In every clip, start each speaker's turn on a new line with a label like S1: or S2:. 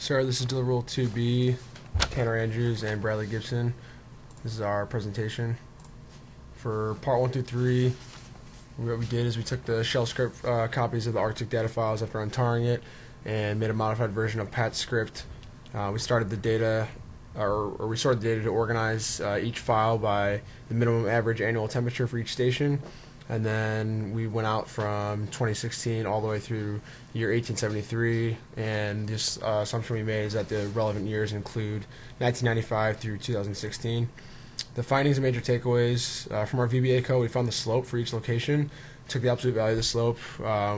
S1: Sir, this is Deliverable 2B, Tanner Andrews and Bradley Gibson. This is our presentation. For part 1 through 3, what we did is we took the shell script copies of the Arctic data files after untarring it and made a modified version of Pat's script. We started the data, or we sorted the data to organize each file by the minimum average annual temperature for each station. And then we went out from 2016 all the way through year 1873, and this assumption we made is that the relevant years include 1995 through 2016. The findings and major takeaways from our VBA code: we found the slope for each location, took the absolute value of the slope,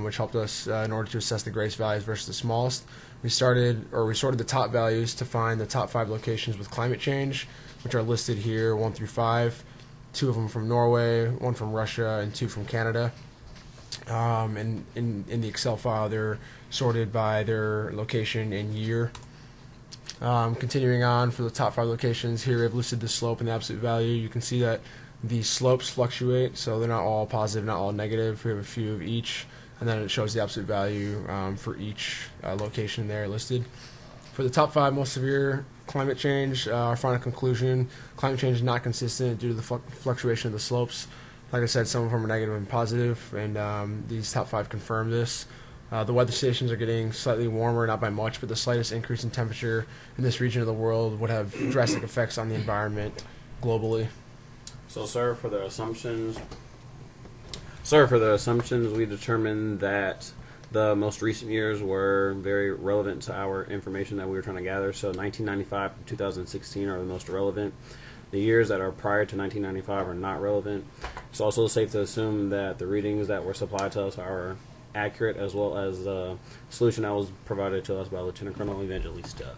S1: which helped us in order to assess the greatest values versus the smallest. We sorted the top values to find the top 5 locations with climate change, which are listed here 1 through 5. 2 of them from Norway, 1 from Russia, and 2 from Canada. And in the Excel file, they're sorted by their location and year. Continuing on, for the top 5 locations, here I've listed the slope and the absolute value. You can see that the slopes fluctuate, so they're not all positive, not all negative. We have a few of each, and then it shows the absolute value for each location there listed. For the top 5 most severe climate change, our final conclusion: climate change is not consistent due to the fluctuation of the slopes. Like I said, some of them are negative and positive, and these top 5 confirm this. The weather stations are getting slightly warmer, not by much, but the slightest increase in temperature in this region of the world would have drastic effects on the environment globally.
S2: So, sir, for the assumptions, we determined that the most recent years were very relevant to our information that we were trying to gather. So 1995 to 2016 are the most relevant. The years that are prior to 1995 are not relevant. It's also safe to assume that the readings that were supplied to us are accurate, as well as the solution that was provided to us by Lieutenant Colonel Evangelista.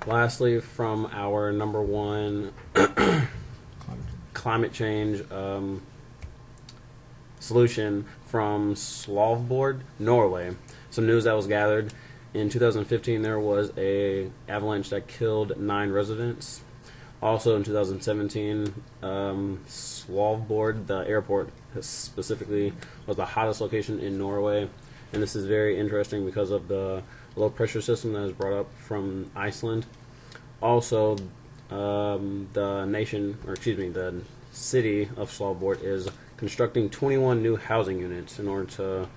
S2: Lastly, from our number 1 climate change solution from Svalbard, Norway. Some news that was gathered in 2015: there was a avalanche that killed 9 residents. Also in 2017, Svalbard, the airport specifically, was the hottest location in Norway, and this is very interesting because of the low pressure system that is brought up from Iceland. Also, the city of Svalbard is constructing 21 new housing units in order to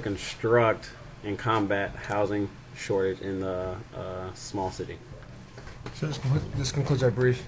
S2: construct and combat housing shortage in the small city.
S1: So this concludes our brief.